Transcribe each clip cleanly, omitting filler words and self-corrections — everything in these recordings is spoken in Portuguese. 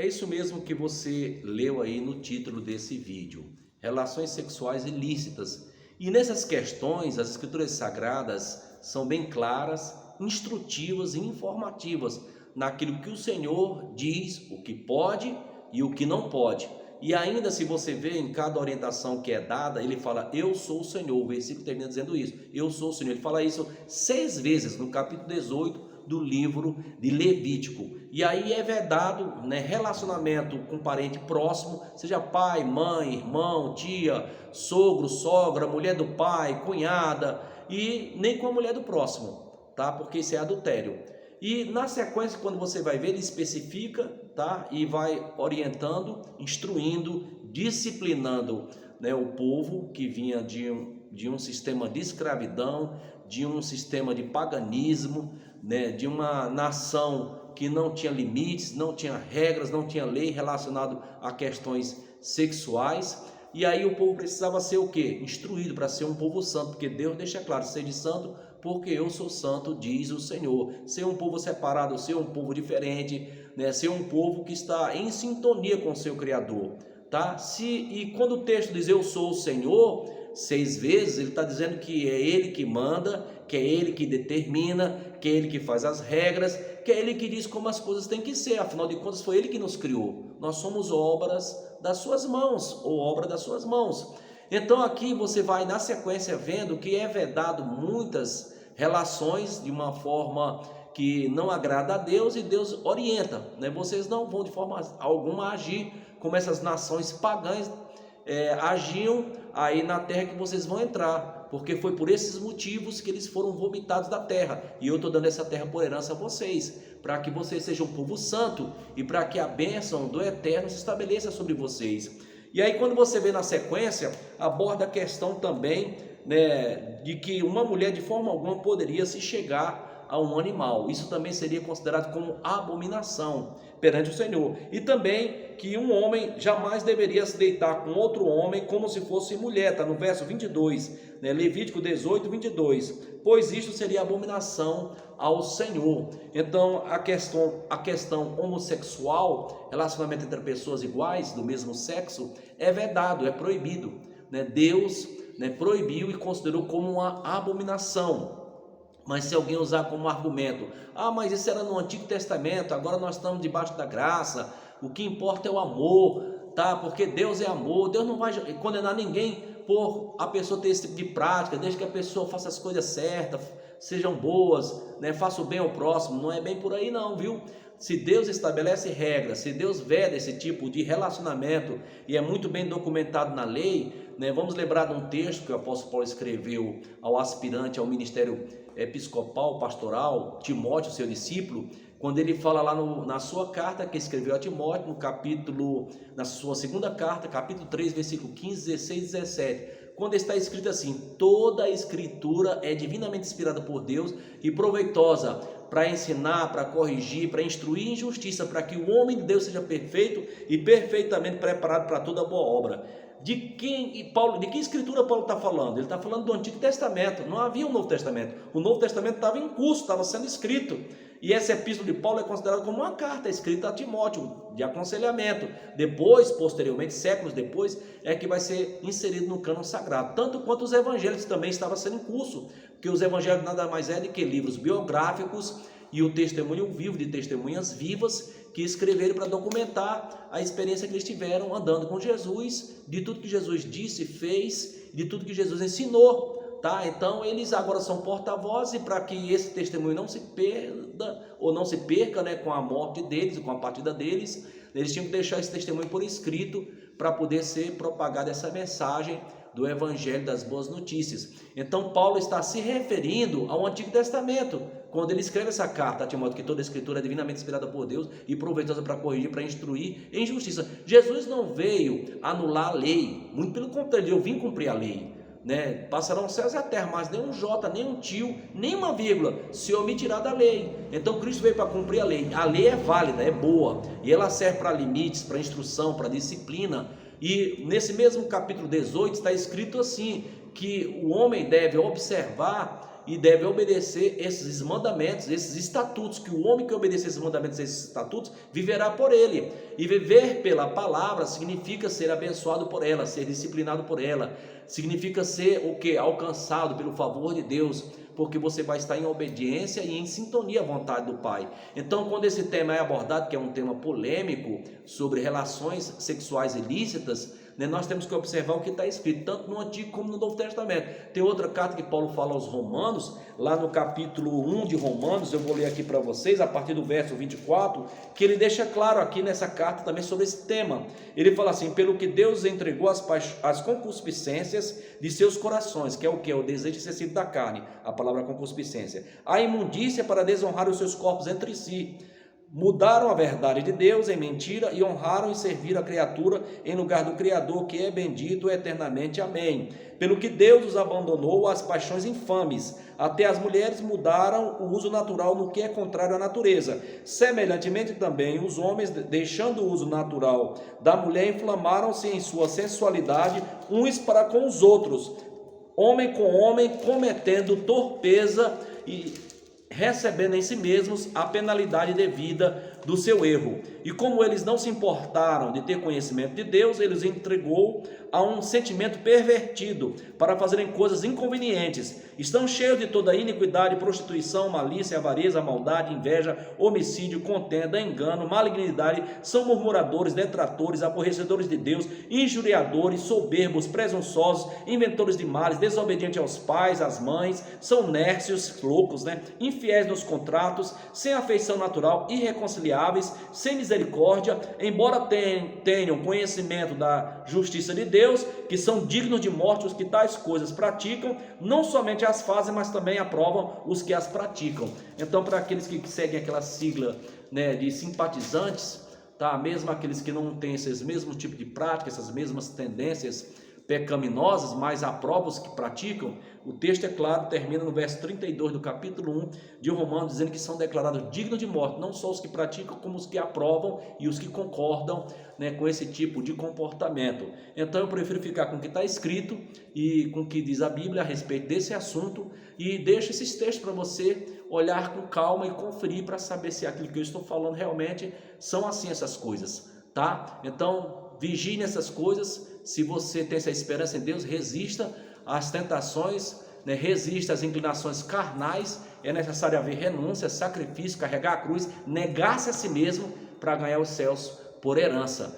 É isso mesmo que você leu aí no título desse vídeo, relações sexuais ilícitas. E nessas questões, as escrituras sagradas são bem claras, instrutivas e informativas naquilo que o Senhor diz, o que pode e o que não pode. E ainda, se você vê em cada orientação que é dada, ele fala, eu sou o Senhor. O versículo termina dizendo isso, eu sou o Senhor. Ele fala isso 6 vezes no capítulo 18 do livro de Levítico. E aí é vedado, né, relacionamento com parente próximo, seja pai, mãe, irmão, tia, sogro, sogra, mulher do pai, cunhada, e nem com a mulher do próximo, tá? Porque isso é adultério. E na sequência, quando você vai ver, ele especifica, tá? E vai orientando, instruindo, disciplinando, né, o povo que vinha de um sistema de escravidão, de um sistema de paganismo, né, de uma nação que não tinha limites, não tinha regras, não tinha lei relacionado a questões sexuais. E aí o povo precisava ser o quê? Instruído para ser um povo santo, porque Deus deixa claro, sede santo, porque eu sou santo, diz o Senhor. Ser um povo separado, ser um povo diferente, né? Ser um povo que está em sintonia com o seu Criador, tá? E quando o texto diz eu sou o Senhor, 6 vezes, ele está dizendo que é ele que manda, que é ele que determina, que é ele que faz as regras, que é ele que diz como as coisas têm que ser. Afinal de contas, foi ele que nos criou. Nós somos obras das suas mãos, ou obra das suas mãos. Então aqui você vai na sequência vendo que é vedado muitas relações de uma forma que não agrada a Deus, e Deus orienta, né? Vocês não vão de forma alguma agir como essas nações pagãs agiam aí na terra que vocês vão entrar, porque foi por esses motivos que eles foram vomitados da terra, e eu estou dando essa terra por herança a vocês, para que vocês sejam um povo santo, e para que a bênção do Eterno se estabeleça sobre vocês. E aí quando você vê na sequência, aborda a questão também, né, de que uma mulher de forma alguma poderia se chegar a um animal. Isso também seria considerado como abominação perante o Senhor. E também que um homem jamais deveria se deitar com outro homem como se fosse mulher. Está no verso 22, né? Levítico 18, 22. Pois isto seria abominação ao Senhor. Então a questão homossexual, relacionamento entre pessoas iguais do mesmo sexo, é vedado, é proibido, né? Deus, né, proibiu e considerou como uma abominação. Mas se alguém usar como argumento, mas isso era no Antigo Testamento, agora nós estamos debaixo da graça, o que importa é o amor, tá? Porque Deus é amor, Deus não vai condenar ninguém por a pessoa ter esse tipo de prática, desde que a pessoa faça as coisas certas, sejam boas, né? Faça o bem ao próximo. Não é bem por aí não, viu? Se Deus estabelece regras, se Deus veda esse tipo de relacionamento, e é muito bem documentado na lei, né? Vamos lembrar de um texto que o apóstolo Paulo escreveu ao aspirante ao ministério episcopal, pastoral, Timóteo, seu discípulo, quando ele fala lá na sua carta que escreveu a Timóteo, na sua segunda carta, capítulo 3, versículo 15, 16 e 17, quando está escrito assim: toda a escritura é divinamente inspirada por Deus e proveitosa para ensinar, para corrigir, para instruir em justiça, para que o homem de Deus seja perfeito e perfeitamente preparado para toda boa obra. De que escritura Paulo está falando? Ele está falando do Antigo Testamento. Não havia um Novo Testamento. O Novo Testamento estava em curso, estava sendo escrito. E essa epístola de Paulo é considerada como uma carta escrita a Timóteo, de aconselhamento. Depois, posteriormente, séculos depois, é que vai ser inserido no cânon sagrado. Tanto quanto os evangelhos também estavam sendo em curso, porque os evangelhos nada mais é do que livros biográficos e o testemunho vivo de testemunhas vivas que escreveram para documentar a experiência que eles tiveram andando com Jesus, de tudo que Jesus disse, fez, de tudo que Jesus ensinou, tá? Então eles agora são porta-vozes, e para que esse testemunho não se perda ou não se perca, né, com a morte deles e com a partida deles, eles tinham que deixar esse testemunho por escrito para poder ser propagada essa mensagem do Evangelho das Boas Notícias. Então Paulo está se referindo ao Antigo Testamento, quando ele escreve essa carta a Timóteo, que toda a escritura é divinamente inspirada por Deus e proveitosa para corrigir, para instruir em justiça. Jesus não veio anular a lei, muito pelo contrário, eu vim cumprir a lei, né? Passarão os céus e a terra, mas nem um jota, nem um tio, nem uma vírgula se omitirá da lei. Então Cristo veio para cumprir a lei. A lei é válida, é boa, e ela serve para limites, para instrução, para disciplina. E nesse mesmo capítulo 18 está escrito assim, que o homem deve observar e deve obedecer esses mandamentos, esses estatutos, que o homem que obedecer esses mandamentos, esses estatutos, viverá por ele. E viver pela palavra significa ser abençoado por ela, ser disciplinado por ela, significa ser o que? Alcançado pelo favor de Deus, porque você vai estar em obediência e em sintonia à vontade do Pai. Então, quando esse tema é abordado, que é um tema polêmico, sobre relações sexuais ilícitas, nós temos que observar o que está escrito, tanto no Antigo como no Novo Testamento. Tem outra carta que Paulo fala aos Romanos, lá no capítulo 1 de Romanos, eu vou ler aqui para vocês, a partir do verso 24, que ele deixa claro aqui nessa carta também sobre esse tema. Ele fala assim: pelo que Deus entregou as concupiscências de seus corações, que é o que? O desejo excessivo da carne, a palavra concupiscência, a imundícia para desonrar os seus corpos entre si. Mudaram a verdade de Deus em mentira e honraram e serviram a criatura em lugar do Criador, que é bendito eternamente. Amém. Pelo que Deus os abandonou às paixões infames, até as mulheres mudaram o uso natural no que é contrário à natureza. Semelhantemente também os homens, deixando o uso natural da mulher, inflamaram-se em sua sensualidade uns para com os outros, homem com homem, cometendo torpeza e recebendo em si mesmos a penalidade devida do seu erro. E como eles não se importaram de ter conhecimento de Deus, ele os entregou a um sentimento pervertido para fazerem coisas inconvenientes. Estão cheios de toda iniquidade, prostituição, malícia, avareza, maldade, inveja, homicídio, contenda, engano, malignidade. São murmuradores, detratores, aborrecedores de Deus, injuriadores, soberbos, presunçosos, inventores de males, desobedientes aos pais, às mães, são nércios, loucos, infiéis nos contratos, sem afeição natural, irreconciliáveis, sem misericórdia, embora tenham conhecimento da justiça de Deus, que são dignos de morte os que tais coisas praticam, não somente as fazem, mas também aprovam os que as praticam. Então, para aqueles que seguem aquela sigla de simpatizantes, tá? Mesmo aqueles que não têm esses mesmos tipos de prática, essas mesmas tendências pecaminosas, mas aprovam os que praticam, o texto, é claro, termina no verso 32 do capítulo 1 de Romanos, dizendo que são declarados dignos de morte, não só os que praticam, como os que aprovam e os que concordam com esse tipo de comportamento. Então eu prefiro ficar com o que está escrito e com o que diz a Bíblia a respeito desse assunto, e deixo esses textos para você olhar com calma e conferir para saber se aquilo que eu estou falando realmente são assim essas coisas, tá? Então vigie nessas coisas. Se você tem essa esperança em Deus, resista às tentações, resista às inclinações carnais. É necessário haver renúncia, sacrifício, carregar a cruz, negar-se a si mesmo para ganhar os céus por herança.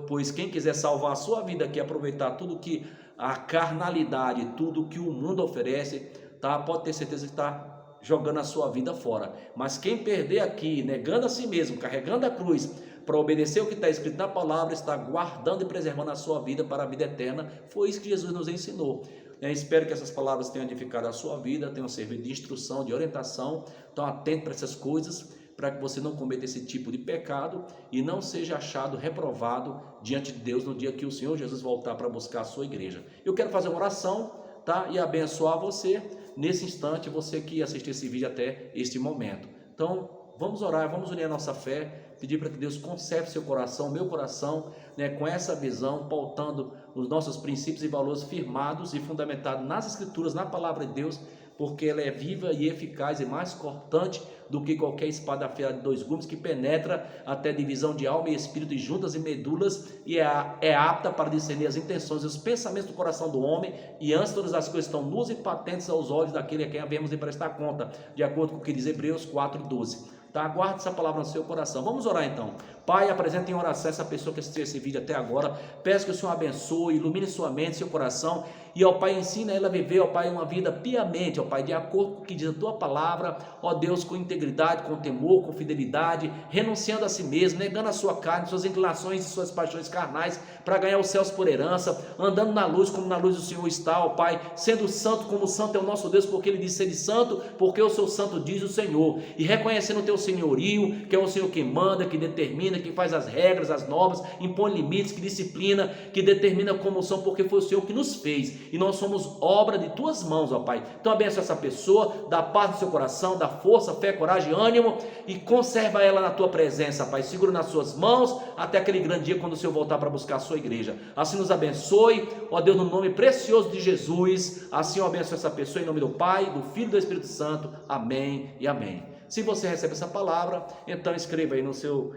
Pois quem quiser salvar a sua vida aqui, aproveitar tudo que a carnalidade, tudo que o mundo oferece, tá? Pode ter certeza que está jogando a sua vida fora. Mas quem perder aqui, negando a si mesmo, carregando a cruz, para obedecer o que está escrito na palavra, está guardando e preservando a sua vida para a vida eterna. Foi isso que Jesus nos ensinou. Espero que essas palavras tenham edificado a sua vida, tenham servido de instrução, de orientação. Então atente para essas coisas, para que você não cometa esse tipo de pecado e não seja achado reprovado diante de Deus no dia que o Senhor Jesus voltar para buscar a sua igreja. Eu quero fazer uma oração, tá? E abençoar você nesse instante, você que assistiu esse vídeo até este momento. Então vamos orar, vamos unir a nossa fé, pedir para que Deus conserve seu coração, meu coração, com essa visão, pautando os nossos princípios e valores firmados e fundamentados nas Escrituras, na Palavra de Deus, porque ela é viva e eficaz e mais cortante do que qualquer espada afiada de 2 gumes, que penetra até divisão de alma e espírito e juntas e medulas, e é apta para discernir as intenções e os pensamentos do coração do homem, e antes todas as coisas estão nuas e patentes aos olhos daquele a quem havemos de prestar conta, de acordo com o que diz Hebreus 4:12. Tá? Guarde essa palavra no seu coração. Vamos orar então. Pai, apresenta em oração essa pessoa que assistiu esse vídeo até agora. Peço que o Senhor abençoe, ilumine sua mente, seu coração. E, ó Pai, ensina ela a viver, ó Pai, uma vida piamente, ó Pai, de acordo com o que diz a Tua palavra, ó Deus, com integridade, com temor, com fidelidade, renunciando a si mesmo, negando a sua carne, suas inclinações e suas paixões carnais, para ganhar os céus por herança, andando na luz como na luz do Senhor está, ó Pai, sendo santo como santo é o nosso Deus, porque Ele diz ser santo, porque eu sou santo, diz o Senhor, e reconhecendo o Teu senhorio, que é o Senhor que manda, que determina, determina, que faz as regras, as normas, impõe limites, que disciplina, que determina como são, porque foi o Senhor que nos fez, e nós somos obra de tuas mãos, ó Pai. Então abençoa essa pessoa, dá paz no seu coração, dá força, fé, coragem, ânimo, e conserva ela na tua presença, Pai. Segura nas suas mãos, até aquele grande dia, quando o Senhor voltar para buscar a sua igreja. Assim nos abençoe, ó Deus, no nome precioso de Jesus. Assim eu abençoe essa pessoa, em nome do Pai, do Filho e do Espírito Santo. Amém e amém. Se você recebe essa palavra, então escreva aí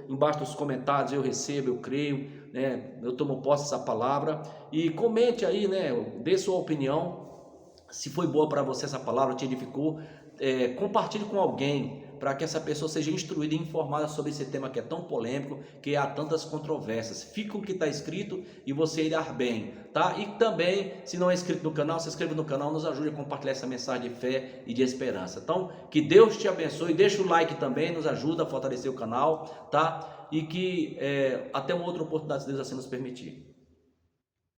embaixo dos comentários: eu recebo, eu creio, né? Eu tomo posse dessa palavra. E comente aí, né? Dê sua opinião. Se foi boa para você essa palavra, te edificou, compartilhe com alguém, para que essa pessoa seja instruída e informada sobre esse tema que é tão polêmico, que há tantas controvérsias. Fica o que está escrito e você irá bem, tá? E também, se não é inscrito no canal, se inscreva no canal, nos ajude a compartilhar essa mensagem de fé e de esperança. Então, que Deus te abençoe, deixa o like também, nos ajuda a fortalecer o canal, tá? E que até uma outra oportunidade, se Deus assim nos permitir.